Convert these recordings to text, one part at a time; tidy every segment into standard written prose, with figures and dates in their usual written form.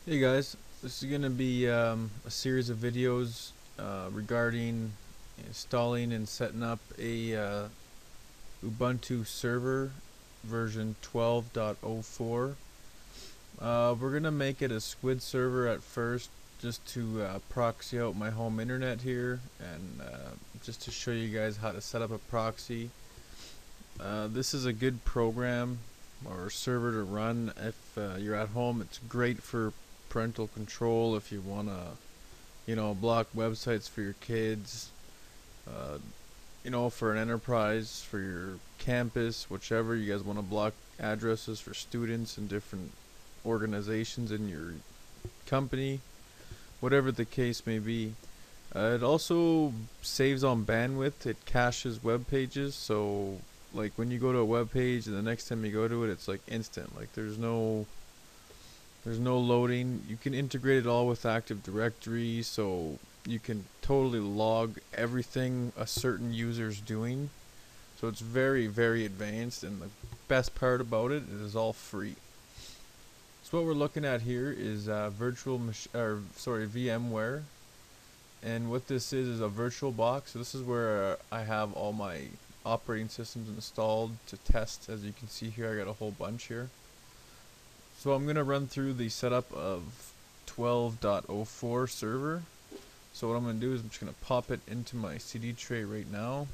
Hey guys, this is going to be a series of videos regarding installing and setting up a Ubuntu server version 12.04. We're going to make it a squid server at first just to proxy out my home internet here and just to show you guys how to set up a proxy. This is a good program or server to run if you're at home. It's great for parental control if you want to block websites for your kids, for an enterprise, for your campus, whichever you guys want to block addresses for students and different organizations in your company, whatever the case may be. It also saves on bandwidth. It caches web pages, so like when you go to a web page and the next time you go to it, it's like instant. Like there's no loading. You can integrate it all with Active Directory, so you can totally log everything a certain user's doing. So it's very, very advanced, and the best part about it is all free. So what we're looking at here is VMware, and what this is a virtual box. So this is where I have all my operating systems installed to test. As you can see here, I got a whole bunch here. So I'm going to run through the setup of 12.04 server. So what I'm going to do is I'm just going to pop it into my CD tray right now.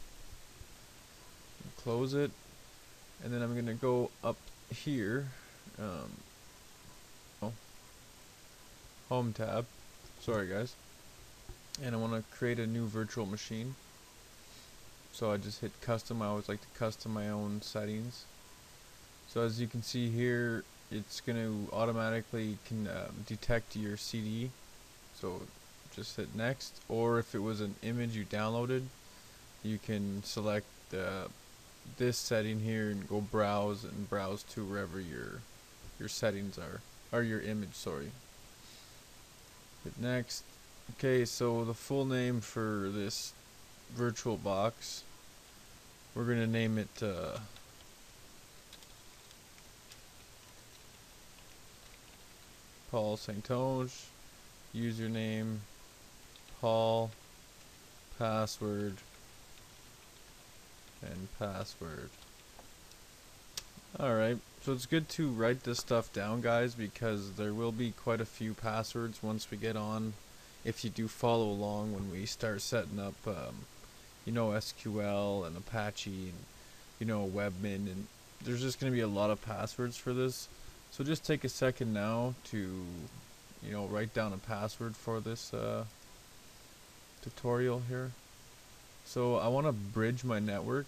Close it. And then I'm going to go up here. Home tab. Sorry guys. And I want to create a new virtual machine. So I just hit custom. I always like to custom my own settings. So as you can see here, it's going to automatically detect your CD, so just hit next. Or if it was an image you downloaded, you can select this setting here and go browse to wherever your settings are, or your image, sorry. Hit next. Okay, so the full name for this virtual box, we're going to name it Paul St.Onge, username Paul, password, and password. Alright, so it's good to write this stuff down, guys, because there will be quite a few passwords once we get on, if you do follow along when we start setting up SQL and Apache and Webmin, and there's just going to be a lot of passwords for this. So just take a second now to write down a password for this tutorial here. So I want to bridge my network,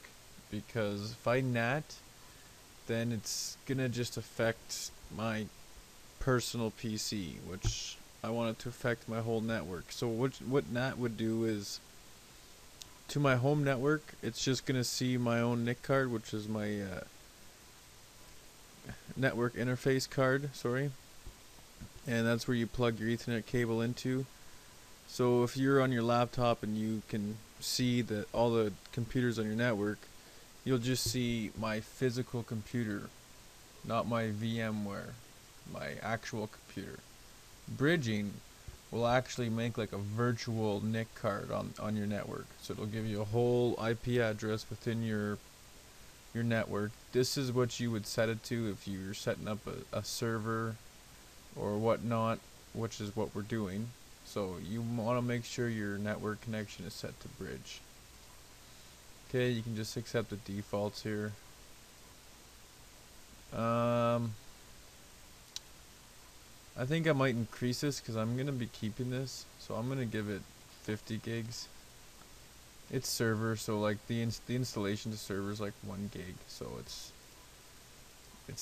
because if I NAT, then it's gonna just affect my personal PC, which I want it to affect my whole network. So what NAT would do is, to my home network, it's just gonna see my own NIC card, which is my network interface card, sorry, and that's where you plug your Ethernet cable into. So if you're on your laptop and you can see that all the computers on your network, you'll just see my physical computer, not my VMware, my actual computer. Bridging will actually make like a virtual NIC card on your network, so it'll give you a whole IP address within your network. This is what you would set it to if you're setting up a server or whatnot, which is what we're doing. So you want to make sure your network connection is set to bridge. Okay, you can just accept the defaults here. I think I might increase this because I'm going to be keeping this, so I'm going to give it 50 gigs. It's server, so like the installation to server is like 1 gig, so it's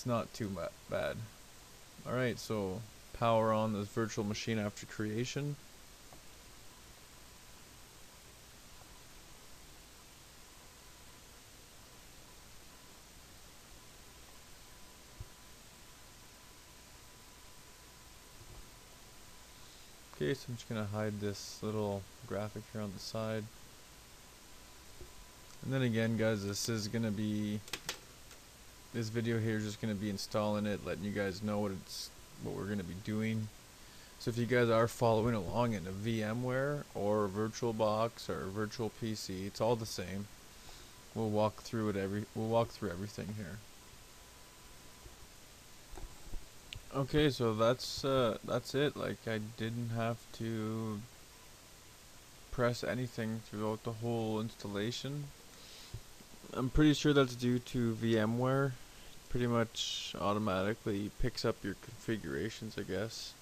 not too bad. Alright, so power on this virtual machine after creation. Okay, so I'm just gonna hide this little graphic here on the side. And then again, guys, this video here is just gonna be installing it, letting you guys know what we're gonna be doing. So if you guys are following along in a VMware or VirtualBox or virtual PC, it's all the same. We'll walk through everything here. Okay, so that's it. Like, I didn't have to press anything throughout the whole installation. I'm pretty sure that's due to VMware. Pretty much automatically picks up your configurations, I guess,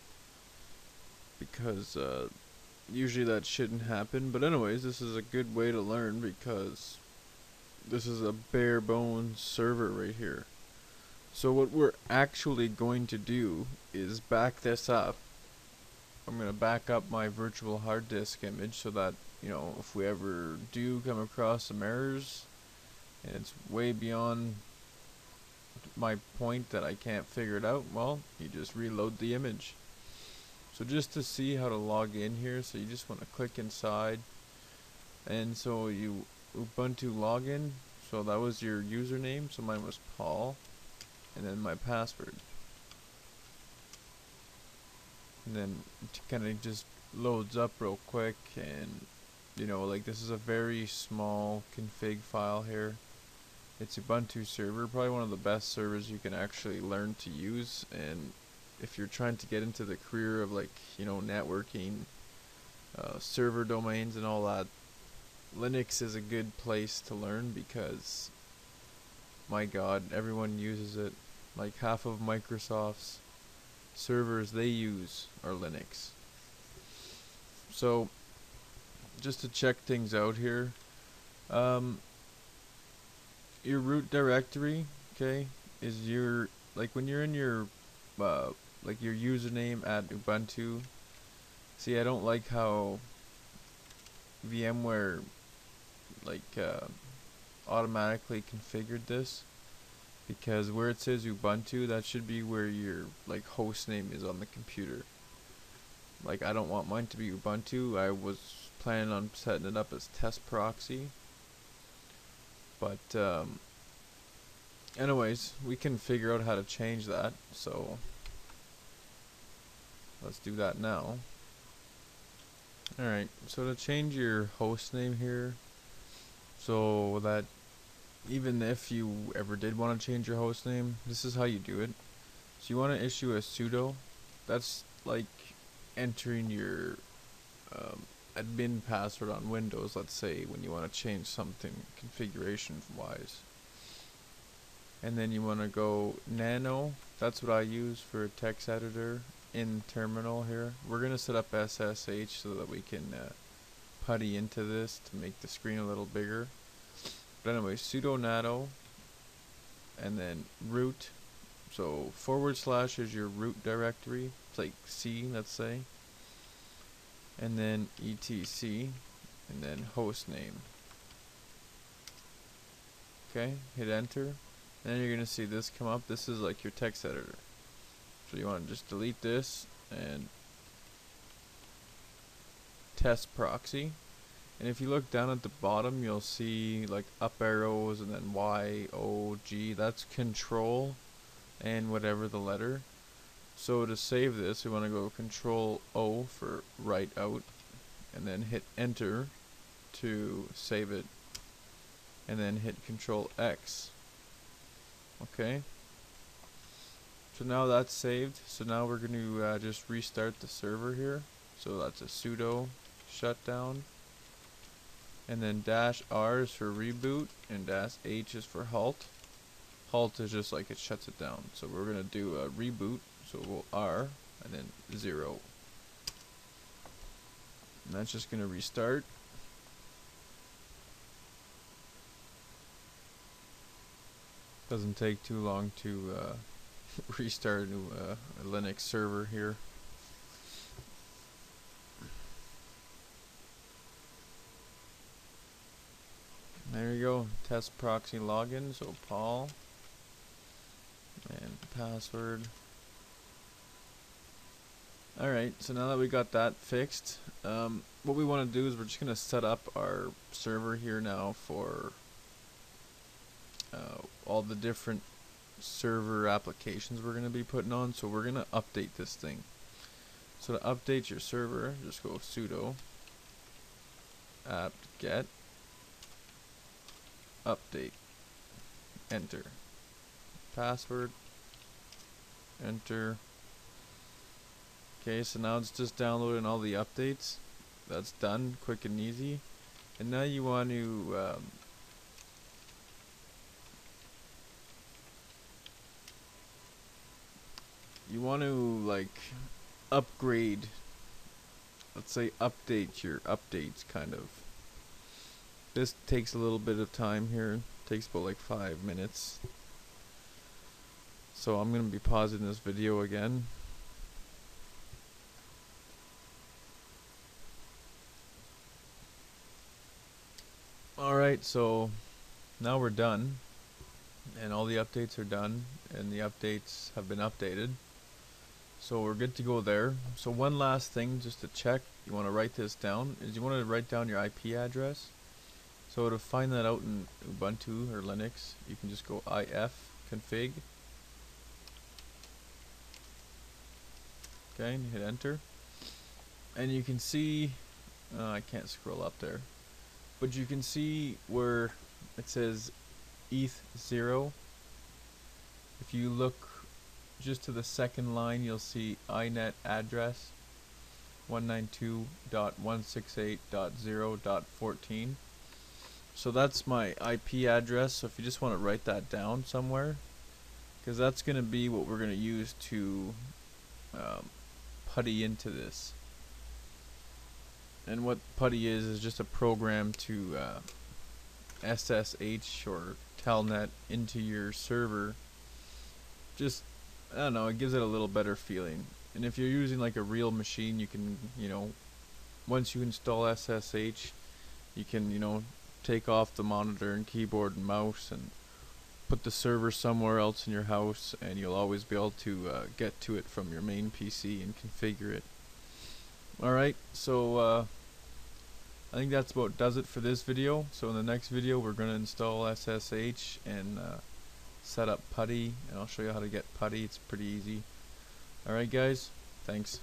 because usually that shouldn't happen. But anyways, this is a good way to learn because this is a bare bones server right here. So what we're actually going to do is back this up. I'm going to back up my virtual hard disk image so that, you know, if we ever do come across some errors and it's way beyond my point that I can't figure it out, well, you just reload the image. So just to see how to log in here, so you just want to click inside, and so you Ubuntu login, so that was your username, so mine was Paul, and then my password, and then it kind of just loads up real quick. And you know, like, this is a very small config file here. It's Ubuntu server, probably one of the best servers you can actually learn to use. And if you're trying to get into the career of, like, you know, networking, server domains and all that, Linux is a good place to learn because, my god, everyone uses it. Like, half of Microsoft's servers they use are Linux. So just to check things out here, your root directory, okay, is your, like, when you're in your like your username at Ubuntu. See, I don't like how VMware like automatically configured this, because where it says Ubuntu, that should be where your, like, host name is on the computer. Like, I don't want mine to be Ubuntu. I was planning on setting it up as test proxy, but anyways, we can figure out how to change that, so let's do that now. Alright, so to change your host name here, so that even if you ever did want to change your host name, this is how you do it. So you want to issue a sudo. That's like entering your admin password on Windows, let's say, when you want to change something configuration wise. And then you want to go nano. That's what I use for a text editor in terminal here. We're going to set up SSH so that we can putty into this to make the screen a little bigger. But anyway, sudo nano, and then root. So / is your root directory. It's like C, let's say. And then etc, and then host name. Okay, hit enter. And then you're gonna see this come up. This is like your text editor. So you want to just delete this and test proxy. And if you look down at the bottom, you'll see like up arrows and then Y, O, G. That's control and whatever the letter. So to save this, we want to go control O for write out, and then hit enter to save it, and then hit control X. Okay. So now that's saved. So now we're going to just restart the server here. So that's a sudo shutdown. And then -R is for reboot, and -H is for halt. Halt is just like it shuts it down. So we're going to do a reboot. So we'll R and then 0. And that's just going to restart. Doesn't take too long to restart a Linux server here. There you go, test proxy login. So Paul and password. Alright, so now that we got that fixed, what we want to do is we're just going to set up our server here now for all the different server applications we're going to be putting on. So we're going to update this thing. So to update your server, just go sudo apt-get update, enter, password, enter. Okay, so now it's just downloading all the updates. That's done, quick and easy. And now you want to like upgrade, let's say update your updates kind of. This takes a little bit of time here, takes about like 5 minutes. So I'm going to be pausing this video again. Alright, so now we're done, and all the updates are done, and the updates have been updated. So we're good to go there. So one last thing just to check, you want to write this down, is you want to write down your IP address. So to find that out in Ubuntu or Linux, you can just go ifconfig. Okay, and hit enter. And you can see, I can't scroll up there, but you can see where it says ETH0. If you look just to the second line, you'll see inet address 192.168.0.14. So that's my IP address. So if you just want to write that down somewhere, because that's going to be what we're going to use to putty into this. And what putty is just a program to SSH or telnet into your server. Just, I don't know, it gives it a little better feeling. And if you're using like a real machine, you can, once you install SSH, you can, take off the monitor and keyboard and mouse and put the server somewhere else in your house, and you'll always be able to get to it from your main PC and configure it. Alright, so I think that's about does it for this video. So in the next video we're going to install SSH and set up putty, and I'll show you how to get putty. It's pretty easy. Alright guys, thanks.